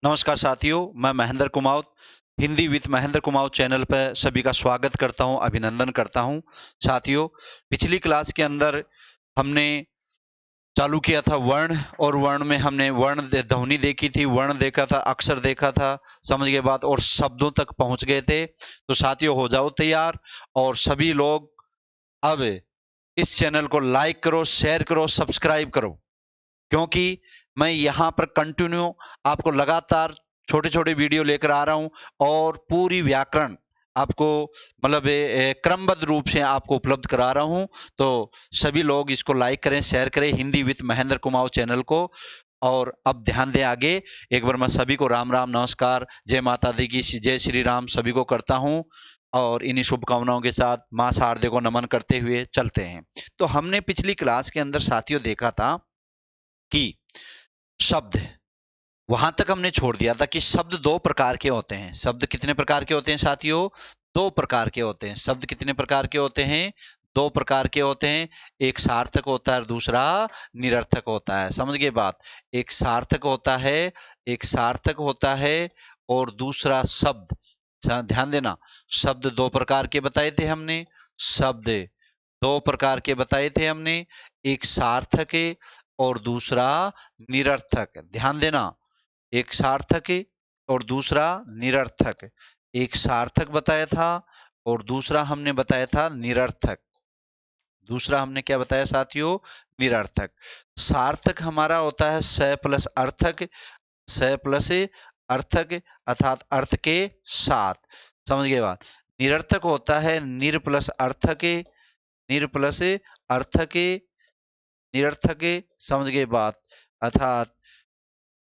नमस्कार साथियों, मैं महेंद्र कुमावत हिंदी विद महेंद्र कुमावत चैनल पर सभी का स्वागत करता हूं, अभिनंदन करता हूं। साथियों, पिछली क्लास के अंदर हमने चालू किया था वर्ण, और वर्ण में हमने ध्वनि देखी थी, वर्ण देखा था, अक्षर देखा था, समझ के बाद और शब्दों तक पहुंच गए थे। तो साथियों, हो जाओ तैयार और सभी लोग अब इस चैनल को लाइक करो, शेयर करो, सब्सक्राइब करो, क्योंकि मैं यहाँ पर कंटिन्यू आपको लगातार छोटे छोटे वीडियो लेकर आ रहा हूँ और पूरी व्याकरण आपको मतलब क्रमबद्ध रूप से आपको उपलब्ध करा रहा हूँ। तो सभी लोग इसको लाइक करें, शेयर करें, हिंदी विद महेंद्र कुमार चैनल को। और अब ध्यान दें आगे। एक बार मैं सभी को राम राम, नमस्कार, जय माता दी की जय श्री राम सभी को करता हूँ। और इन्हीं शुभकामनाओं के साथ माँ शारदे को नमन करते हुए चलते हैं। तो हमने पिछली क्लास के अंदर साथियों देखा था कि शब्द, वहां तक हमने छोड़ दिया था कि शब्द दो प्रकार के होते हैं। शब्द कितने प्रकार के होते हैं साथियों? दो प्रकार के होते हैं। शब्द कितने प्रकार के होते हैं? दो प्रकार के होते हैं। एक सार्थक होता है और दूसरा निरर्थक होता है। समझ गए बात? एक सार्थक होता है, एक सार्थक होता है और दूसरा शब्द। ध्यान देना, शब्द दो प्रकार के बताए थे हमने। शब्द दो प्रकार के बताए थे हमने, एक सार्थक है और दूसरा निरर्थक। ध्यान देना, एक सार्थक है और दूसरा निरर्थक। एक सार्थक बताया था और दूसरा हमने बताया था निरर्थक। दूसरा हमने क्या बताया साथियों? निरर्थक। सार्थक हमारा होता है स प्लस अर्थक, स प्लस अर्थक अर्थात अर्थ के साथ। समझ गए बात? निरर्थक होता है निर प्लस अर्थक, निर प्लस अर्थक, निरर्थक। समझ गए बात? अर्थात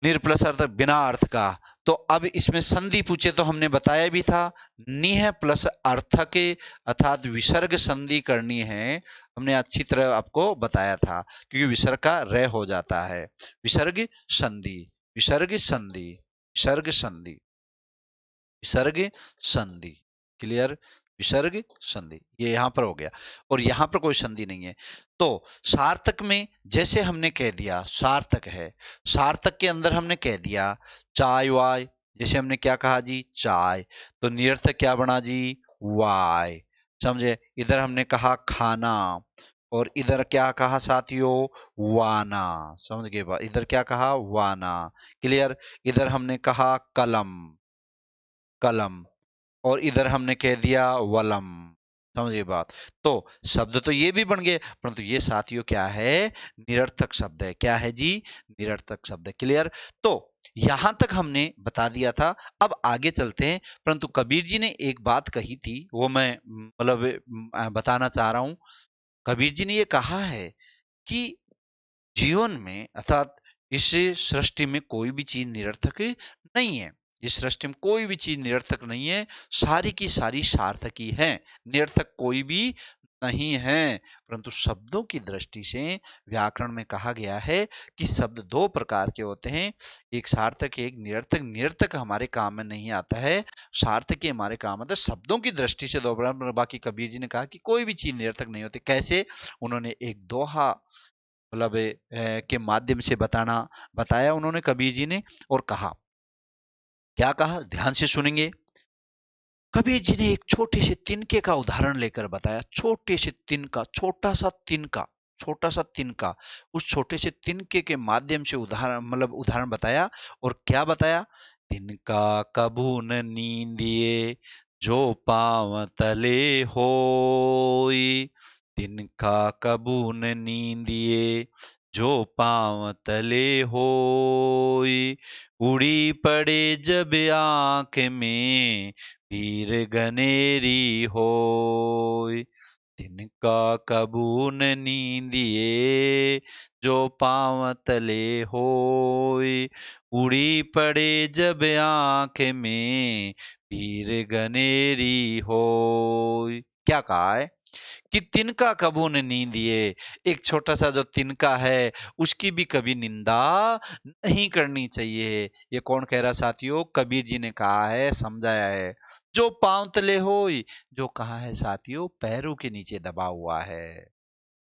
निर प्लस अर्थ बिना अर्थ का। तो अब इसमें संधि पूछे तो हमने बताया भी था, निह प्लस अर्थक अर्थात विसर्ग संधि करनी है। हमने अच्छी तरह आपको बताया था, क्योंकि विसर्ग का र हो जाता है। विसर्ग संधि, विसर्ग संधि, विसर्ग संधि, विसर्ग संधि। क्लियर? विसर्ग संधि ये यहां पर हो गया और यहां पर कोई संधि नहीं है। तो सार्थक में जैसे हमने कह दिया सार्थक है, सार्थक के अंदर हमने कह दिया चाय वाय, जैसे हमने क्या कहा जी? चाय। तो निरर्थक क्या बना जी? वाय। समझे? इधर हमने कहा खाना और इधर क्या कहा साथियों? वाना। समझ गए? इधर क्या कहा? वाना। क्लियर? इधर हमने कहा कलम, कलम, और इधर हमने कह दिया वलम। समझिए बात? तो शब्द तो ये भी बन गए, परंतु ये साथियों क्या है? निरर्थक शब्द है। क्या है जी? निरर्थक शब्द है। क्लियर? तो यहां तक हमने बता दिया था। अब आगे चलते हैं। परंतु कबीर जी ने एक बात कही थी, वो मैं मतलब बताना चाह रहा हूं। कबीर जी ने ये कहा है कि जीवन में अर्थात इस सृष्टि में कोई भी चीज निरर्थक नहीं है। इस सृष्टि में कोई भी चीज निरर्थक नहीं है, सारी की सारी सार्थक ही है। निरर्थक कोई भी नहीं है। परंतु शब्दों की दृष्टि से व्याकरण में कहा गया है कि शब्द दो प्रकार के होते हैं, एक सार्थक एक निरर्थक। निरर्थक हमारे काम में नहीं आता है, सार्थक ही हमारे काम आता है। शब्दों की दृष्टि से दो प्रकार। बाकी कबीर जी ने कहा कि कोई भी चीज निरर्थक नहीं होती। कैसे? उन्होंने एक दोहा मतलब के माध्यम से बताया उन्होंने कबीर जी ने, और कहा, क्या कहा? ध्यान से सुनेंगे। कबीर जी ने एक छोटे से तिनके का उदाहरण लेकर बताया। छोटे से तिनका, छोटा सा तिनका, छोटा सा तिनका। उस छोटे से तिनके के माध्यम से उदाहरण बताया। और क्या बताया? तिनका कभू न नींदिए जो पांव तले होई, तिनका कभू न नींदिए जो पांव तले होई, उड़ी पड़े जब आंख में पीर गनेरी होय, तिनका कबू न नींदिए जो पांव तले होय, उड़ी पड़े जब आंख में पीर गनेरी होय। क्या कहा है कि तिनका कबू न नींदिए, एक छोटा सा जो तिनका है उसकी भी कभी निंदा नहीं करनी चाहिए। ये कौन कह रहा साथियों? कबीर जी ने कहा है, समझाया है। जो पांव तले होई, जो कहा है साथियों? पैरों के नीचे दबा हुआ है।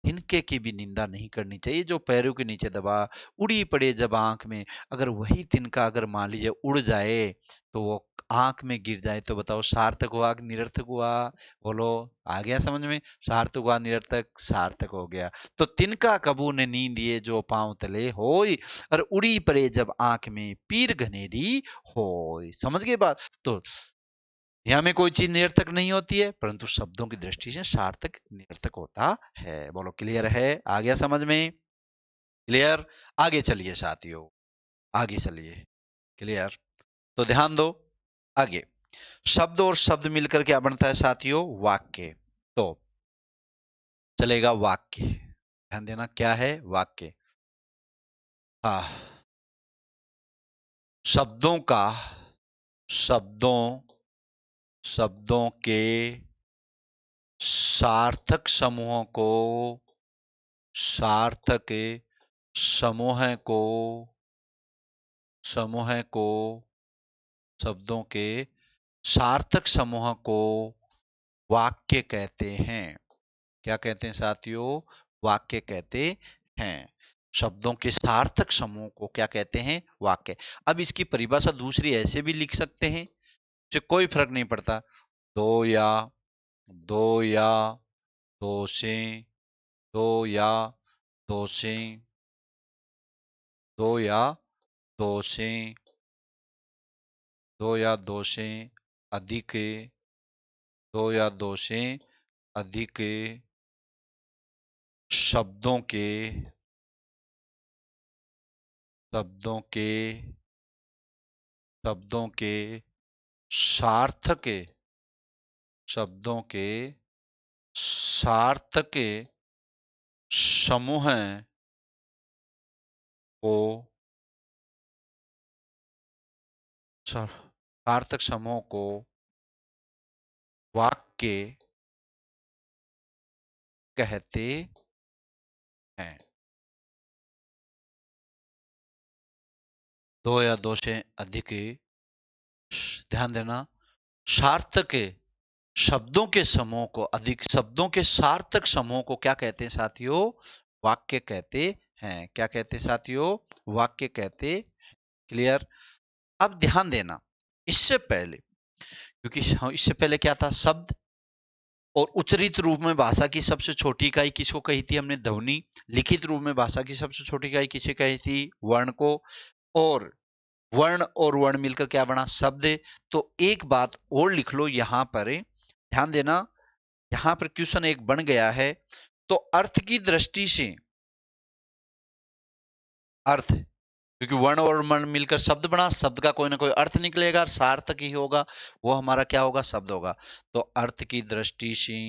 तिनके की भी निंदा नहीं करनी चाहिए। जो पैरों के नीचे दबा उड़ी पड़े जब आंख में, अगर वही तिनका अगर मान लीजिए उड़ जाए तो वो आंख में गिर जाए, तो बताओ सार्थक हुआ कि निरर्थक हुआ? बोलो, आ गया समझ में? सार्थक हुआ, निरर्थक, सार्थक हो गया। तो तिनका कबू ने नींद ये जो पांव तले होई, और उड़ी पड़े जब आंख में पीर घनेरी होय। समझ गए बात? तो यहाँ में कोई चीज निरर्थक नहीं होती है, परंतु शब्दों की दृष्टि से सार्थक निरर्थक होता है। बोलो, क्लियर है? आ गया समझ में? क्लियर? आगे चलिए साथियों, आगे चलिए। क्लियर? तो ध्यान दो आगे। शब्द और शब्द मिलकर क्या बनता है साथियों? वाक्य। तो चलेगा वाक्य। ध्यान देना, क्या है? वाक्य। हाँ, शब्दों का, शब्दों शब्दों के सार्थक समूहों को, सार्थक समूह को, समूह को, शब्दों के सार्थक समूह को वाक्य कहते हैं। क्या कहते हैं साथियों? वाक्य कहते हैं। शब्दों के सार्थक समूह को क्या कहते हैं? वाक्य। अब इसकी परिभाषा दूसरी ऐसे भी लिख सकते हैं, इससे कोई फर्क नहीं पड़ता। दो या, दो या, दो से, दो या, दो से, दो या, दो से, दो या दो से अधिक, दो या दो से अधिक शब्दों के, शब्दों के, शब्दों के सार्थक, शब्दों के सार्थक समूह को, सार्थक समूह को वाक्य कहते हैं। दो या दो से अधिक, ध्यान देना, सार्थक शब्दों के समूह को, अधिक शब्दों के सार्थक समूह को क्या कहते हैं साथियों? वाक्य कहते हैं। क्या कहते हैं साथियों? वाक्य कहते। क्लियर? अब ध्यान देना, इससे पहले, क्योंकि इससे पहले क्या था? शब्द। और उच्चरित रूप में भाषा की सबसे छोटी इकाई किसको कही थी हमने? ध्वनि। लिखित रूप में भाषा की सबसे छोटी इकाई किसे कही थी? वर्ण को। और वर्ण और वर्ण मिलकर क्या बना? शब्द। तो एक बात और लिख लो यहां पर, ध्यान देना, यहां पर क्वेश्चन एक बन गया है। तो अर्थ की दृष्टि से, अर्थ, क्योंकि वर्ण और वर्ण मिलकर शब्द बना, शब्द का कोई ना कोई अर्थ निकलेगा, सार्थक ही होगा, वो हमारा क्या होगा? शब्द होगा। तो अर्थ की दृष्टि से,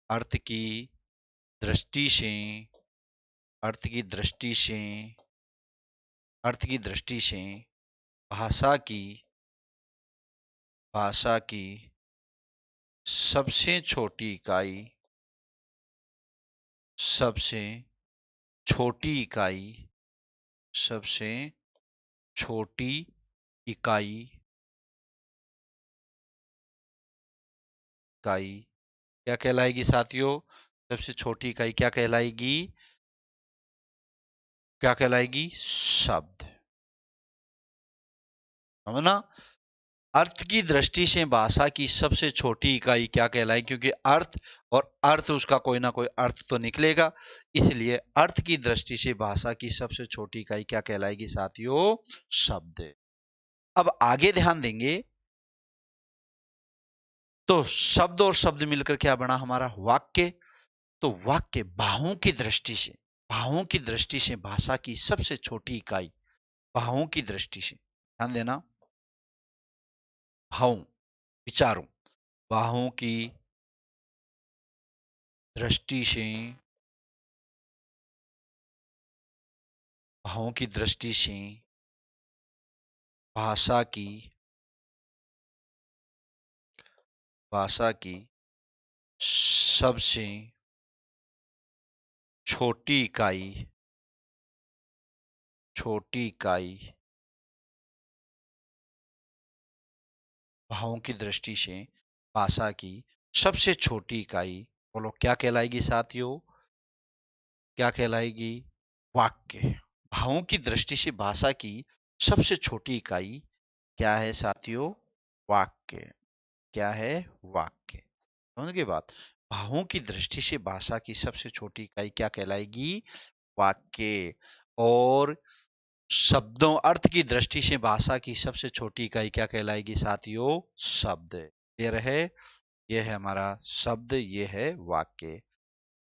अर्थ की दृष्टि से, अर्थ की दृष्टि से, अर्थ की दृष्टि से भाषा की, भाषा की सबसे छोटी इकाई, सबसे छोटी इकाई, सबसे छोटी इकाई, इकाई क्या कहलाएगी साथियों? सबसे छोटी इकाई क्या कहलाएगी? क्या कहलाएगी? शब्द। समझना? अर्थ की दृष्टि से भाषा की सबसे छोटी इकाई क्या कहलाएगी? क्योंकि अर्थ, और अर्थ उसका कोई ना कोई अर्थ तो निकलेगा, इसलिए अर्थ की दृष्टि से भाषा की सबसे छोटी इकाई क्या कहलाएगी साथियों? शब्द। अब आगे ध्यान देंगे, तो शब्द और शब्द मिलकर क्या बना हमारा? वाक्य। तो वाक्य भावों की दृष्टि से, भावों की दृष्टि से भाषा की सबसे छोटी इकाई, भावों की दृष्टि से, ध्यान देना, भावों, विचारों, भावों की दृष्टि से, भावों की दृष्टि से भाषा की, भाषा की सबसे छोटी इकाई, छोटी इकाई, भावों की दृष्टि से भाषा की सबसे छोटी इकाई, बोलो क्या कहलाएगी साथियों? क्या कहलाएगी? वाक्य। भावों की दृष्टि से भाषा की सबसे छोटी इकाई क्या है साथियों? वाक्य। क्या है? वाक्य। समझ गए बात? भावों की दृष्टि से भाषा की सबसे छोटी इकाई क्या कहलाएगी? वाक्य। और शब्दों अर्थ की दृष्टि से भाषा की सबसे छोटी इकाई क्या कहलाएगी साथियों? शब्द। क्लियर है? ये है हमारा शब्द, ये है वाक्य।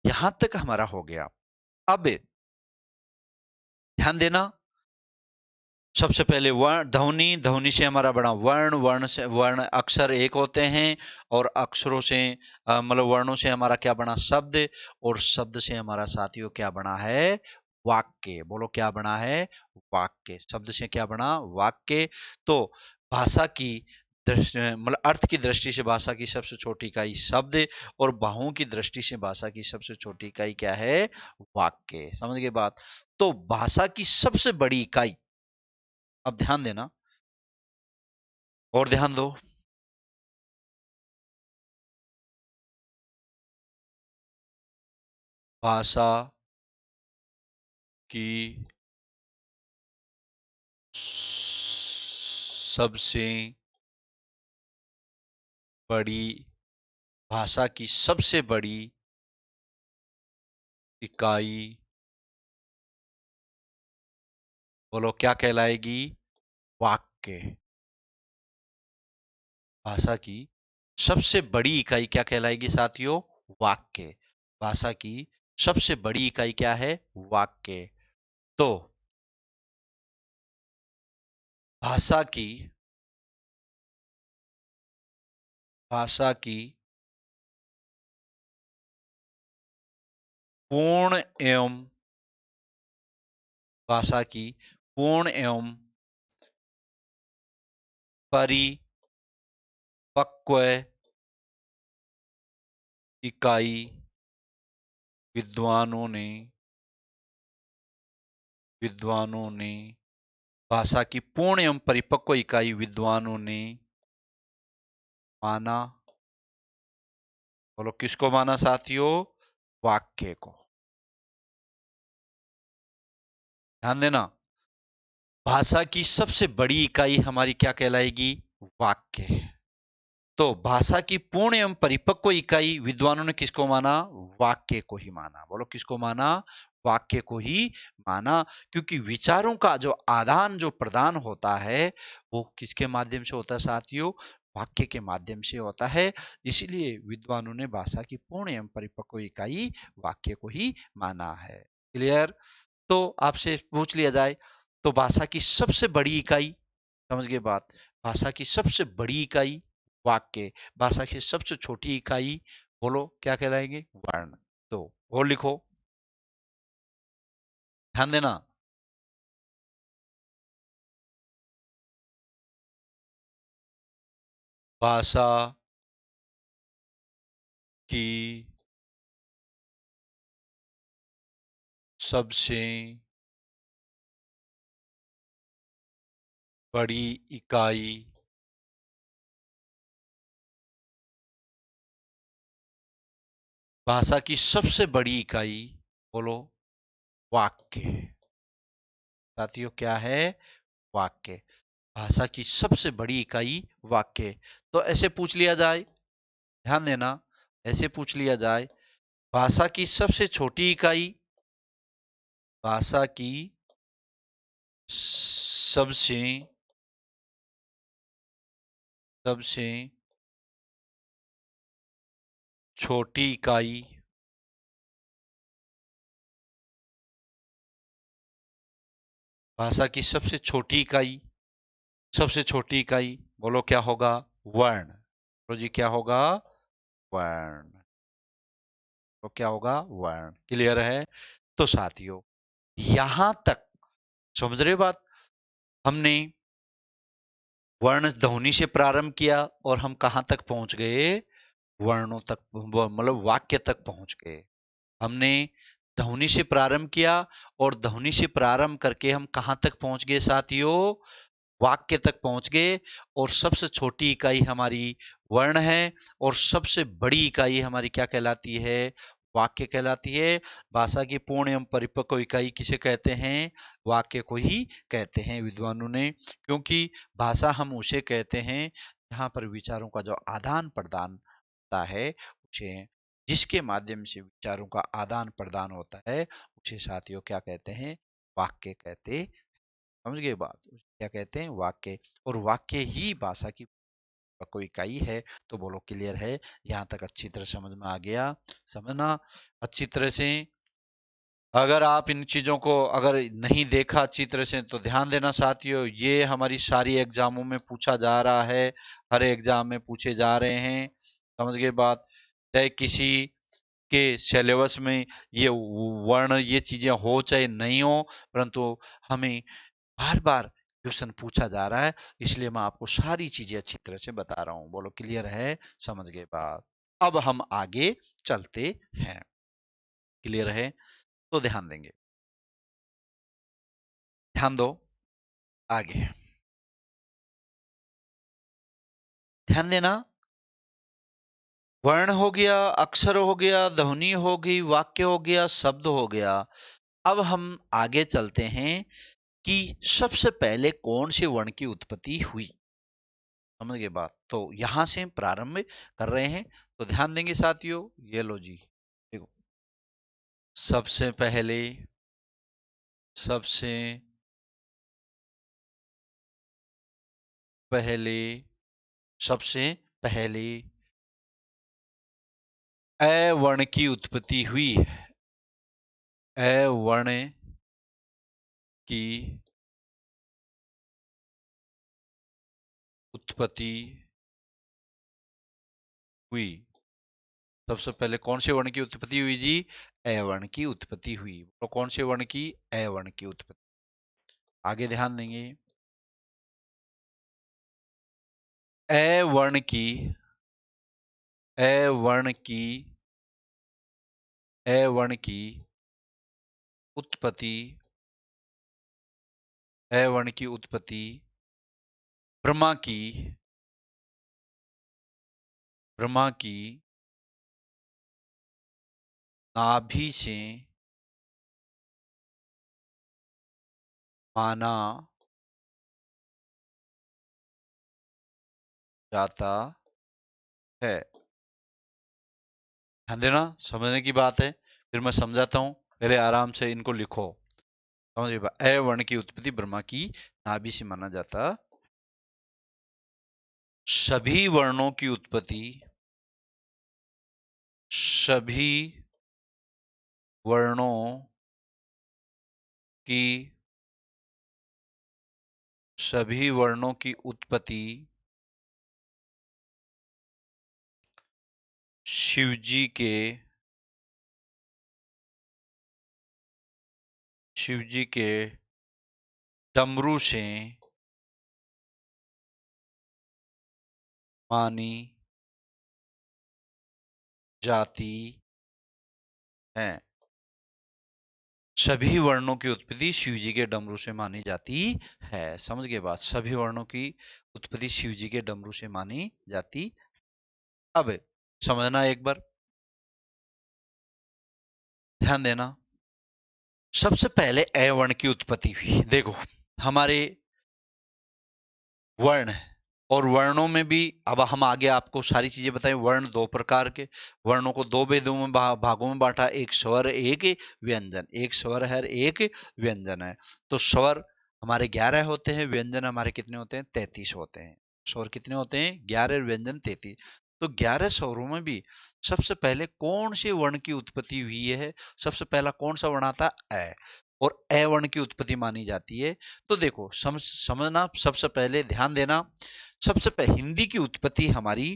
यहां तक हमारा हो गया। अब ध्यान देना, सबसे पहले वर्ण, ध्वनि, ध्वनि से हमारा बना वर्ण, वर्ण से वर्ण अक्षर एक होते हैं, और अक्षरों से मतलब वर्णों से हमारा क्या बना? शब्द। और शब्द से हमारा साथियों क्या बना है? वाक्य। बोलो क्या बना है? वाक्य। शब्द से क्या बना? वाक्य। तो भाषा की मतलब अर्थ की दृष्टि से भाषा की सबसे छोटी इकाई शब्द, और भावों की दृष्टि से भाषा की सबसे छोटी इकाई क्या है? वाक्य। समझ गए बात? तो भाषा की सबसे बड़ी इकाई, अब ध्यान देना और ध्यान दो, भाषा की सबसे बड़ी, भाषा की सबसे बड़ी इकाई, बोलो क्या कहलाएगी? वाक्य। भाषा की सबसे बड़ी इकाई क्या कहलाएगी साथियों? वाक्य। भाषा की सबसे बड़ी इकाई क्या है? वाक्य। तो भाषा की, भाषा की पूर्ण एवं, भाषा की पूर्ण एवं परिपक्व इकाई विद्वानों ने, विद्वानों ने भाषा की पूर्ण एवं परिपक्व इकाई विद्वानों ने माना। बोलो किसको माना साथियों? वाक्य को। ध्यान देना, भाषा की सबसे बड़ी इकाई हमारी क्या कहलाएगी? वाक्य। तो भाषा की पूर्ण एवं परिपक्व इकाई विद्वानों ने किसको माना? वाक्य को ही माना। बोलो किसको माना? वाक्य को ही माना। क्योंकि विचारों का जो आदान जो प्रदान होता है वो किसके माध्यम से होता है साथियों? वाक्य के माध्यम से होता है। इसीलिए विद्वानों ने भाषा की पूर्ण एवं परिपक्व इकाई वाक्य को ही माना है। क्लियर? तो आपसे पूछ लिया जाए तो भाषा की सबसे बड़ी इकाई, समझ गए बात? भाषा की सबसे बड़ी इकाई वाक्य, भाषा की सबसे छोटी इकाई बोलो क्या कहलाएंगे? वर्ण। तो और लिखो, ध्यान देना, भाषा की सबसे बड़ी इकाई, भाषा की सबसे बड़ी इकाई बोलो वाक्य। साथियों क्या है? वाक्य। भाषा की सबसे बड़ी इकाई वाक्य। तो ऐसे पूछ लिया जाए, ध्यान देना, ऐसे पूछ लिया जाए भाषा की सबसे छोटी इकाई, भाषा की सबसे, सबसे छोटी इकाई, भाषा की सबसे छोटी इकाई, सबसे छोटी इकाई बोलो क्या होगा? वर्ण। तो जी क्या होगा? वर्ण। तो क्या होगा? वर्ण। क्लियर है? तो साथियों यहां तक समझ रहे बात? हमने वर्ण ध्वनि से प्रारंभ किया और हम कहां तक पहुंच गए? वर्णों तक, मतलब वाक्य तक पहुंच गए। हमने ध्वनि से प्रारंभ किया और ध्वनि से प्रारंभ करके हम कहां तक पहुंच गए साथियों? वाक्य तक पहुंच गए। और सबसे छोटी इकाई हमारी वर्ण है और सबसे बड़ी इकाई हमारी क्या कहलाती है? वाक्य कहलाती है। भाषा की पूर्ण एवं परिपक्व इकाई किसे कहते हैं? वाक्य को ही कहते हैं विद्वानों ने, क्योंकि भाषा हम उसे कहते हैं जहां पर विचारों का जो आदान प्रदान होता है, उसे जिसके माध्यम से विचारों का आदान प्रदान होता है उसे साथियों क्या कहते हैं? वाक्य कहते। समझ गए बात? क्या कहते हैं? वाक्य। और वाक्य ही भाषा की कोई इकाई है। तो बोलो क्लियर है? यहाँ तक अच्छी तरह समझ में आ गया? समझना अच्छी तरह से। अगर आप इन चीजों को अगर नहीं देखा अच्छी तरह से तो ध्यान देना साथियों, ये हमारी सारी एग्जामों में पूछा जा रहा है, हर एग्जाम में पूछे जा रहे हैं। समझ गए बात? चाहे किसी के सिलेबस में ये वर्ण ये चीजें हो चाहे नहीं हो, परंतु हमें बार बार क्वेश्चन पूछा जा रहा है, इसलिए मैं आपको सारी चीजें अच्छी तरह से बता रहा हूं। बोलो क्लियर है? समझ गए बात? अब हम आगे चलते हैं। क्लियर है? तो ध्यान देंगे, ध्यान दो आगे। ध्यान देना, वर्ण हो गया, अक्षर हो गया, ध्वनि हो गई, वाक्य हो गया, शब्द हो गया। अब हम आगे चलते हैं कि सबसे पहले कौन से वर्ण की उत्पत्ति हुई। समझ गए बात? तो यहां से प्रारंभ कर रहे हैं, तो ध्यान देंगे साथियों। ये लो जी, देखो, सबसे पहले सबसे पहले सबसे पहले अ वर्ण की उत्पत्ति हुई। अ वर्ण की उत्पत्ति हुई। सबसे पहले कौन से वर्ण की उत्पत्ति हुई जी? अ वर्ण की उत्पत्ति हुई। तो कौन से वर्ण की? अ वर्ण की उत्पत्ति। आगे ध्यान देंगे, अ वर्ण की अ वर्ण की अ वर्ण की उत्पत्ति अ वर्ण की उत्पत्ति ब्रह्मा की ब्रह्मा की नाभि से माना जाता है। ध्यान देना, समझने की बात है, फिर मैं समझाता हूं, पहले आराम से इनको लिखो। समझिए, अ वर्ण की उत्पत्ति ब्रह्मा की नाभि से माना जाता। सभी वर्णों की उत्पत्ति सभी वर्णों की सभी वर्णों की उत्पत्ति शिवजी के शिवजी के डमरू से मानी जाती है। सभी वर्णों की उत्पत्ति शिवजी के डमरू से मानी जाती है। समझ गए बात? सभी वर्णों की उत्पत्ति शिवजी के डमरू से मानी जाती। अब समझना एक बार, ध्यान देना। सबसे पहले अ वर्ण की उत्पत्ति हुई। देखो, हमारे वर्ण और वर्णों में भी, अब हम आगे आपको सारी चीजें बताएं। वर्ण दो प्रकार के, वर्णों को दो भेदों में भागों में बांटा, एक स्वर एक व्यंजन। एक स्वर है, एक व्यंजन है। तो स्वर हमारे 11 होते हैं, व्यंजन हमारे कितने होते हैं? 33 होते हैं। स्वर कितने होते हैं? 11, व्यंजन 33। तो 11 स्वरों में भी सबसे पहले कौन से वर्ण की उत्पत्ति हुई है? सबसे पहला कौन सा वर्ण आता है? अ। और अ वर्ण की उत्पत्ति मानी जाती है। तो देखो, समझना, सबसे पहले ध्यान देना। सबसे पहले हिंदी की उत्पत्ति हमारी,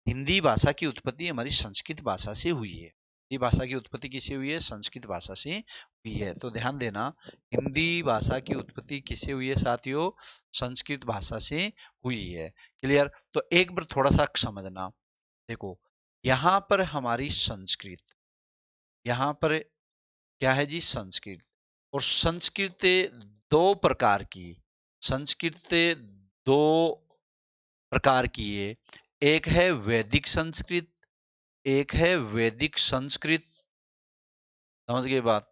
हिंदी भाषा की उत्पत्ति हमारी संस्कृत भाषा से हुई है। हिंदी भाषा की उत्पत्ति किससे हुई है? संस्कृत भाषा से हुई है। तो ध्यान देना, हिंदी भाषा की उत्पत्ति किससे हुई है साथियों? संस्कृत भाषा से हुई है। क्लियर? तो एक बार थोड़ा सा समझना। देखो, यहां पर हमारी संस्कृत, यहां पर क्या है जी? संस्कृत। और संस्कृत दो प्रकार की, संस्कृत दो प्रकार की है। एक है वैदिक संस्कृत, एक है वैदिक संस्कृत। समझ गए बात।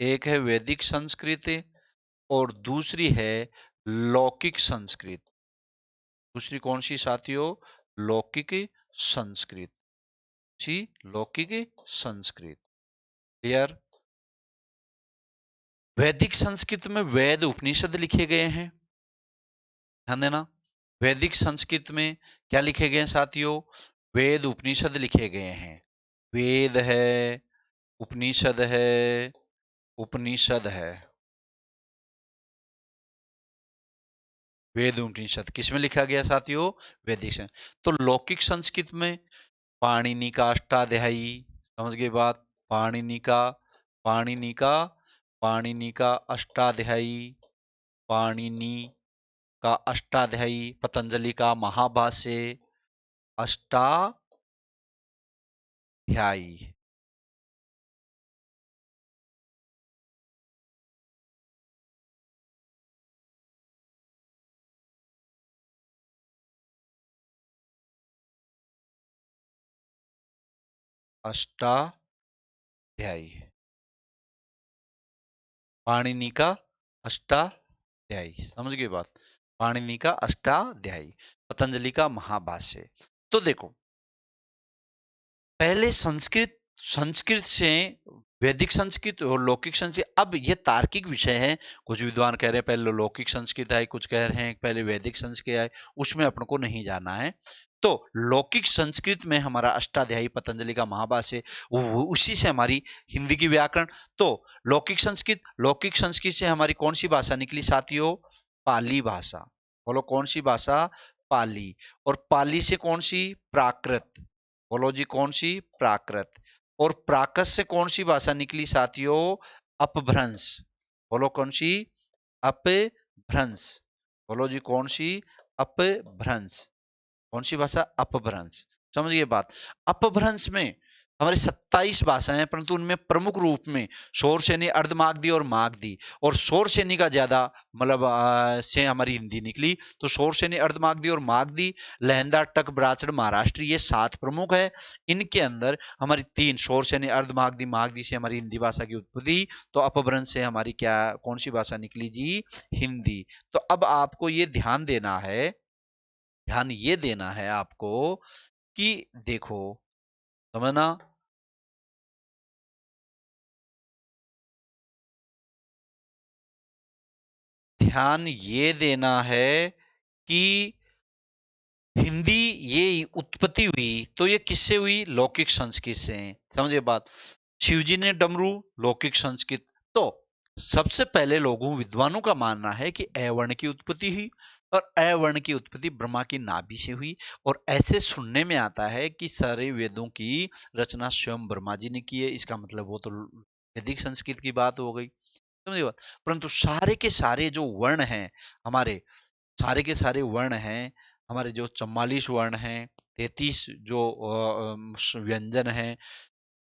एक है वैदिक संस्कृत और दूसरी है लौकिक संस्कृत। दूसरी कौन सी साथियों? लौकिक संस्कृत। सी लौकिक संस्कृत। क्लियर? वैदिक संस्कृत में वेद उपनिषद लिखे गए हैं, ध्यान देना। वैदिक संस्कृत में क्या लिखे गए हैं साथियों? वेद उपनिषद लिखे गए हैं। वेद है, उपनिषद है, उपनिषद है। वेद उपनिषद किसमें लिखा गया साथियों? वैदिक संस्कृत। तो लौकिक संस्कृत में पाणिनि का अष्टाध्यायी, समझ गए बात। पाणिनि का पाणिनि का पाणिनि का अष्टाध्यायी, पाणिनि का अष्टाध्यायी, पतंजलि का महाभाष्य, अष्टाध्यायी। अष्टाध्यायी, पाणिनि का अष्टाध्यायी, समझ गए बात। पाणिनि का अष्टाध्यायी, पतंजलि का महाभाष्य। तो देखो, पहले संस्कृत संस्कृत से वैदिक संस्कृत और लौकिक संस्कृत, अब ये तार्किक विषय है। कुछ विद्वान कह रहे हैं पहले लौकिक संस्कृत है, कुछ कह रहे हैं पहले वैदिक संस्कृत है, उसमें अपन को नहीं जाना है। तो लौकिक संस्कृत में हमारा अष्टाध्यायी पतंजलि का महाभाष्य, उसी से हमारी हिंदी की व्याकरण। तो लौकिक संस्कृत से हमारी कौन सी भाषा निकली साथियों? पाली भाषा। बोलो कौन सी भाषा? पाली। और पाली से कौन सी? प्राकृत। बोलो जी कौन सी? प्राकृत। और प्राकृत से कौन सी भाषा निकली साथियों? अपभ्रंश। बोलो कौन सी? अपभ्रंश। बोलो जी कौन सी? अपभ्रंश। कौन सी भाषा? अपभ्रंश। समझिए बात। अपभ्रंश में हमारे 27 भाषाएं हैं, परंतु उनमें प्रमुख रूप में शोर सेनी, अर्धमागधी और मागधी, और शोर सेनी का ज्यादा मतलब से हमारी हिंदी निकली। तो शोर सेनी, अर्धमागधी और मागधी, लहंदा, टक, ब्राह्मण, महाराष्ट्र, ये 7 प्रमुख है। इनके अंदर हमारी 3 शोर सेनी, अर्धमागधी, मागधी से हमारी हिंदी भाषा की उत्पत्ति। तो अपभ्रंश से हमारी क्या कौन सी भाषा निकली जी? हिंदी। तो अब आपको ये ध्यान ये देना है आपको कि देखो, समझना, ध्यान ये देना है कि हिंदी ये उत्पत्ति हुई तो ये किससे हुई? लौकिक संस्कृत से। समझे बात। शिवजी ने डमरू, लौकिक संस्कृत। तो सबसे पहले लोगों विद्वानों का मानना है कि अवर्ण की उत्पत्ति हुई, और अवर्ण की उत्पत्ति ब्रह्मा की नाभि से हुई। और ऐसे सुनने में आता है कि सारे वेदों की रचना स्वयं ब्रह्मा जी ने की है। इसका मतलब वो तो वैदिक संस्कृत की बात हो गई, समझे बात। परंतु सारे के सारे जो वर्ण हैं हमारे, सारे के सारे वर्ण हैं हमारे, जो 44 वर्ण हैं, 33 जो व्यंजन हैं,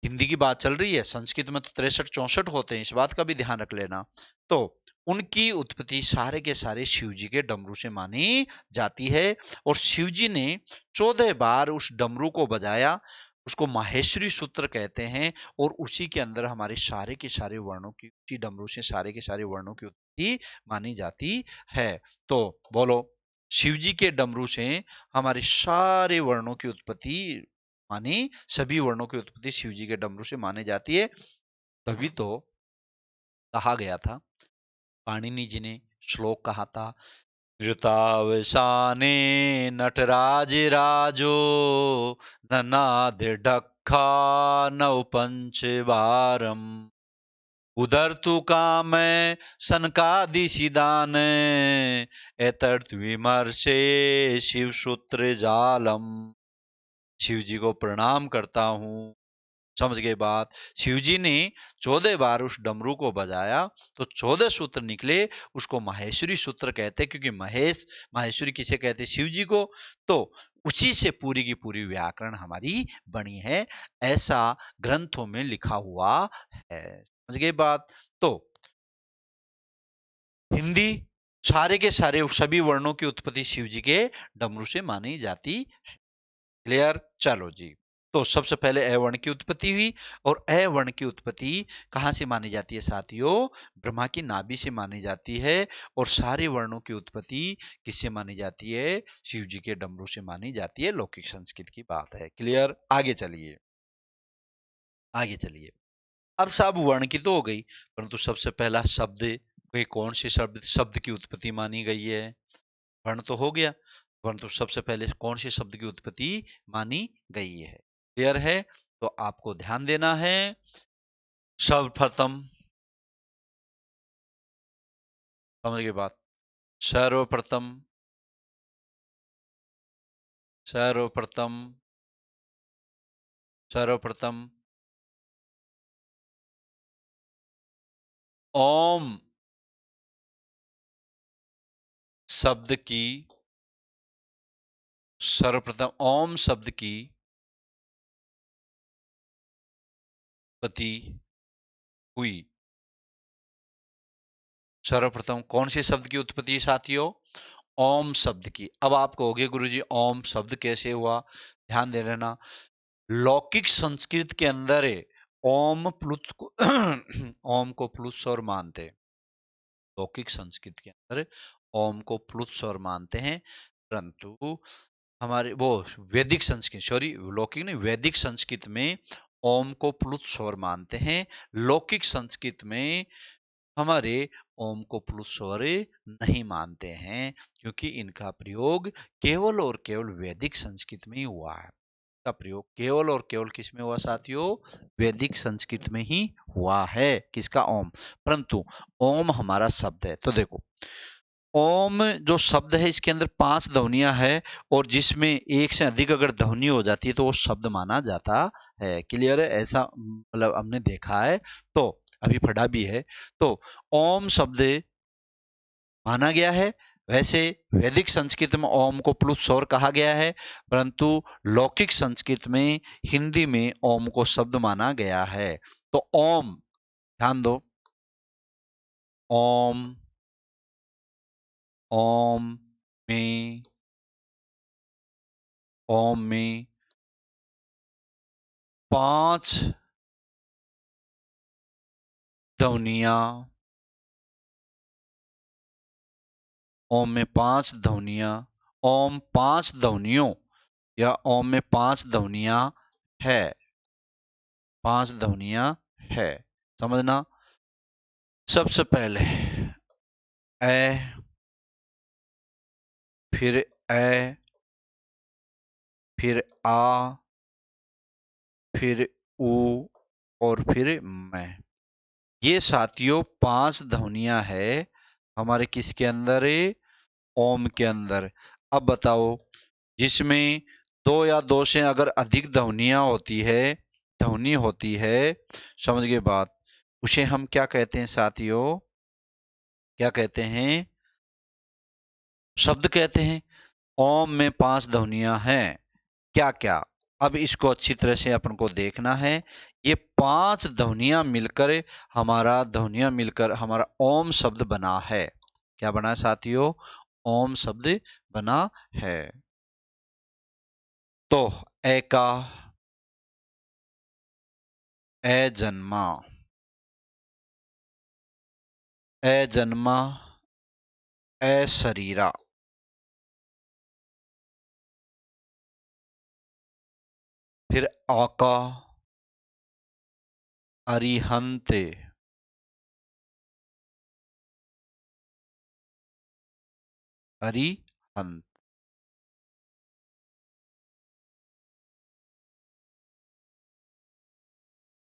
हिंदी की बात चल रही है, संस्कृत में तो 63-64 होते हैं, इस बात का भी ध्यान रख लेना। तो उनकी उत्पत्ति सारे के सारे शिव जी के डमरू से मानी जाती है। और शिव जी ने 14 बार उस डमरू को बजाया, उसको माहेश्वरी सूत्र कहते हैं। और उसी के अंदर हमारे सारे के सारे वर्णों की, उसी डमरू से सारे के सारे वर्णों की उत्पत्ति मानी जाती है। तो बोलो, शिव जी के डमरू से हमारे सारे वर्णों की उत्पत्ति मानी, सभी वर्णों की उत्पत्ति शिव जी के डमरू से मानी जाती है। तभी तो कहा गया था, पाणिनि जी ने श्लोक कहा था, ऋतावसाने नटराज राजो ननाद ढक्खा नव पंच बारम उदरतु काम सनकादिशिदान एतर्त विमर्शे शिव सूत्र जालम। शिव जी को प्रणाम करता हूं। समझ गए बात। शिव जी ने 14 बार उस डमरू को बजाया तो 14 सूत्र निकले। उसको माहेश्वरी सूत्र कहते, क्योंकि माहेश्वरी किसे कहते? शिव जी को। तो उसी से पूरी की पूरी व्याकरण हमारी बनी है, ऐसा ग्रंथों में लिखा हुआ है। समझ गए बात। तो हिंदी, सारे के सारे सभी वर्णों की उत्पत्ति शिव जी के डमरू से मानी जाती। क्लियर? चलो जी। तो सबसे पहले अ वर्ण की उत्पत्ति हुई, और अ वर्ण की उत्पत्ति कहां से मानी जाती है साथियों? ब्रह्मा की नाभि से मानी जाती है। और सारे वर्णों की उत्पत्ति किससे मानी जाती है? शिव जी के डमरू से मानी जाती है। लौकिक संस्कृत की बात है। क्लियर? आगे चलिए, आगे चलिए। अब सब वर्ण की तो हो गई, परंतु सबसे पहला शब्द, वे कौन से शब्द शब्द की उत्पत्ति मानी गई है? वर्ण तो हो गया, परंतु सबसे पहले कौन से शब्द की उत्पत्ति मानी गई है? क्लियर है? तो आपको ध्यान देना है। सर्वप्रथम, समझ गए बात? सर्वप्रथम, सर्वप्रथम, सर्वप्रथम ओम शब्द की, सर्वप्रथम ओम शब्द की उत्पत्ति हुई। सर्वप्रथम कौन से शब्द की उत्पत्ति साथियों? ओम शब्द की। अब आप कहोगे गुरुजी ओम शब्द कैसे हुआ? ध्यान दे लेना, लौकिक संस्कृत के अंदर ओम प्लुत को ओम को प्लुत स्वर मानते हैं। लौकिक संस्कृत के अंदर ओम को प्लुत स्वर मानते हैं, परंतु हमारे वो वैदिक संस्कृत, सॉरी लौकिक नहीं, वैदिक संस्कृत में ओम को प्लुत स्वर मानते हैं। लौकिक संस्कृत में हमारे ओम को प्लुत स्वर नहीं मानते हैं, क्योंकि इनका प्रयोग केवल और केवल वैदिक संस्कृत में ही हुआ है। का प्रयोग केवल और केवल किस में हुआ साथियों? वैदिक संस्कृत में ही हुआ है। किसका? ओम। परंतु ओम हमारा शब्द है, तो देखो ओम जो शब्द है इसके अंदर 5 ध्वनियां है, और जिसमें एक से अधिक अगर ध्वनि हो जाती है तो वो शब्द माना जाता है। क्लियर है? ऐसा मतलब हमने देखा है, तो अभी पढ़ा भी है। तो ओम शब्द माना गया है। वैसे वैदिक संस्कृत में ओम को प्लुत स्वर कहा गया है, परंतु लौकिक संस्कृत में, हिंदी में ओम को शब्द माना गया है। तो ओम, ध्यान दो, ओम, ओम में, ओम में 5 ध्वनियां, ओम में 5 ध्वनियां, ओम 5 ध्वनियों, या ओम में 5 ध्वनियां है, 5 ध्वनियां है। समझना, सबसे पहले ए, फिर ए, फिर आ, फिर ऊ, और फिर मैं। ये साथियों 5 ध्वनियां है हमारे किसके अंदर? ओम के अंदर। अब बताओ, जिसमें 2 या 2 से अगर अधिक ध्वनियां होती है, ध्वनि होती है, समझ गए बात, उसे हम क्या कहते हैं साथियों? क्या कहते हैं? शब्द कहते हैं। ओम में 5 ध्वनियां हैं, क्या क्या? अब इसको अच्छी तरह से अपन को देखना है। ये 5 ध्वनियां मिलकर हमारा ओम शब्द बना है। क्या बना है साथियों? ओम शब्द बना है। तो ए का, ए जन्मा, ए जन्मा, ए शरीरा, फिर आका, अरिहंते, अरिहंत,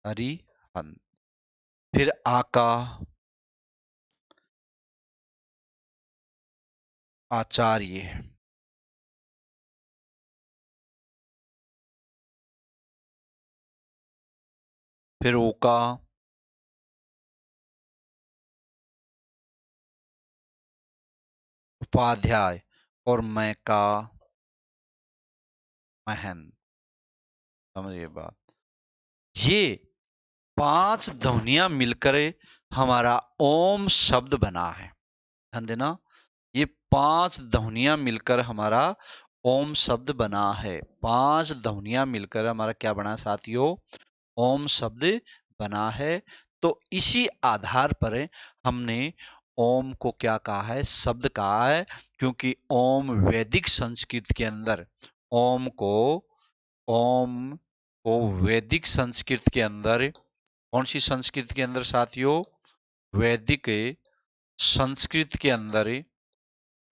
अरिहंत, फिर आका, आचार्य, फिर ओका, उपाध्याय, और मैं का, महंत। समझिए बात, ये 5 ध्वनियां मिलकर हमारा ओम शब्द बना है। ध्यान देना, ये 5 ध्वनियां मिलकर हमारा ओम शब्द बना है। 5 ध्वनियां मिलकर हमारा क्या बना साथियों? ओम शब्द बना है। तो इसी आधार पर हमने ओम को क्या कहा है? शब्द कहा है, क्योंकि ओम वैदिक संस्कृत के अंदर ओम को वैदिक संस्कृत के अंदर, कौन सी संस्कृत के अंदर साथियों? वैदिक संस्कृत के अंदर,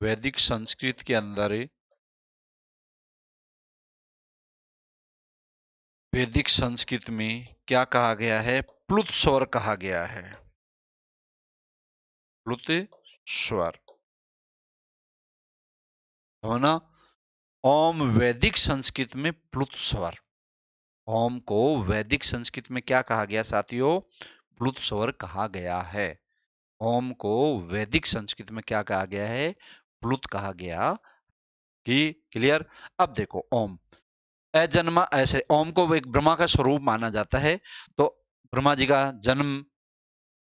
वैदिक संस्कृत के अंदर, वैदिक संस्कृत में क्या कहा गया है? प्लुत स्वर कहा गया है। प्लुत स्वर हो ना। ओम वैदिक संस्कृत में प्लुत स्वर। ओम को वैदिक संस्कृत में क्या कहा गया साथियों? प्लुत स्वर कहा गया है। ओम को वैदिक संस्कृत में क्या कहा गया है? प्लुत कहा गया। कि क्लियर? अब देखो, ओम अजन्मा, ऐसे ओम को एक ब्रह्मा का स्वरूप माना जाता है। तो ब्रह्मा जी का जन्म,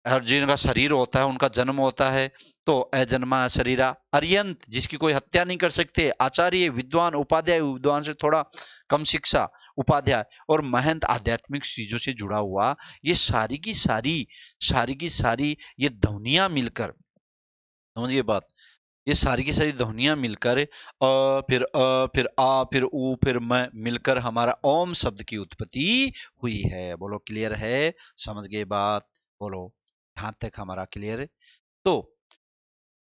और जिनका शरीर होता है उनका जन्म होता है। तो अजन्मा शरीरा अर्यंत, जिसकी कोई हत्या नहीं कर सकते, आचार्य विद्वान, उपाध्याय, विद्वान से थोड़ा कम शिक्षा, उपाध्याय, और महंत आध्यात्मिक चीजों से जुड़ा हुआ, ये सारी की सारी ये ध्वनियां मिलकर, समझिए बात, ये सारी की सारी ध्वनियां मिलकर फिर फिर आ, फिर ऊ, फिर मैं मिलकर हमारा ओम शब्द की उत्पत्ति हुई है। बोलो क्लियर है? समझ गए बात? बोलो, यहां तक हमारा क्लियर है? तो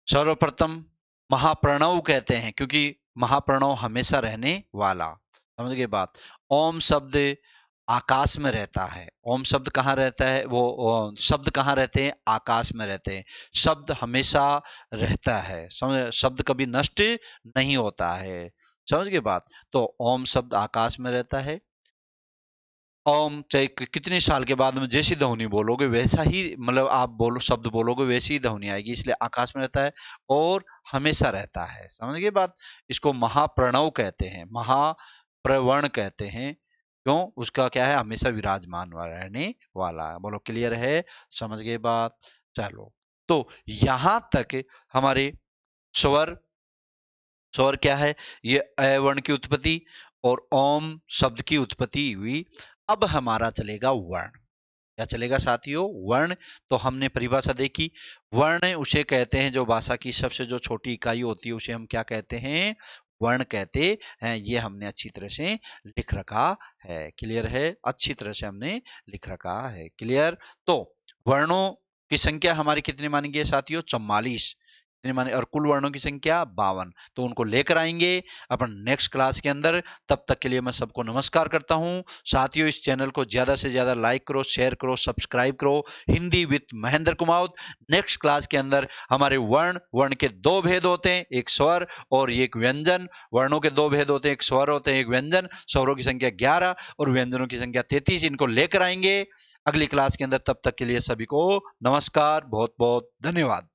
सर्वप्रथम महाप्रणव कहते हैं, क्योंकि महाप्रणव हमेशा रहने वाला। समझ गए बात? ओम शब्द आकाश में रहता है। ओम शब्द कहाँ रहता है? वो शब्द कहाँ रहते हैं? आकाश में रहते हैं। शब्द हमेशा रहता है, समझ? शब्द कभी नष्ट नहीं होता है। समझ गए बात? तो ओम शब्द आकाश में रहता है। ओम चाहे कितने साल के बाद में जैसी ध्वनि बोलोगे वैसा ही, मतलब आप बोलो शब्द बोलोगे वैसी ही ध्वनि आएगी, इसलिए आकाश में रहता है और हमेशा रहता है। समझ गए बात? इसको महाप्रणव कहते हैं, महाप्रवण कहते हैं। क्यों? उसका क्या है? हमेशा विराजमान रहने वाला है। बोलो क्लियर है? समझ गए बात? चलो, तो यहां तक हमारे स्वर, स्वर क्या है? ये अ वर्ण की उत्पत्ति और ओम शब्द की उत्पत्ति हुई। अब हमारा चलेगा वर्ण। क्या चलेगा साथियों? वर्ण। तो हमने परिभाषा देखी, वर्ण उसे कहते हैं जो भाषा की सबसे जो छोटी इकाई होती है, उसे हम क्या कहते हैं? वर्ण कहते हैं। ये हमने अच्छी तरह से लिख रखा है। क्लियर है? अच्छी तरह से हमने लिख रखा है। क्लियर? तो वर्णों की संख्या हमारी कितनी मानी गई है साथियों? 44 माने, और कुल वर्णों की संख्या 52। तो उनको लेकर आएंगे अपन नेक्स्ट क्लास के अंदर। तब तक के लिए मैं सबको नमस्कार करता हूं। साथियों, इस चैनल को ज्यादा से ज्यादा लाइक करो, शेयर करो, सब्सक्राइब करो। Hindi with Mahendra Kumaut. Next class के अंदर हमारे वर्ण के दो भेद होते हैं, एक स्वर और एक व्यंजन। वर्णों के दो भेद होते हैं, एक स्वर होते हैं, एक व्यंजन। स्वरों की संख्या 11 और व्यंजनों की संख्या 33। इनको लेकर आएंगे अगली क्लास के अंदर। तब तक के लिए सभी को नमस्कार, बहुत बहुत धन्यवाद।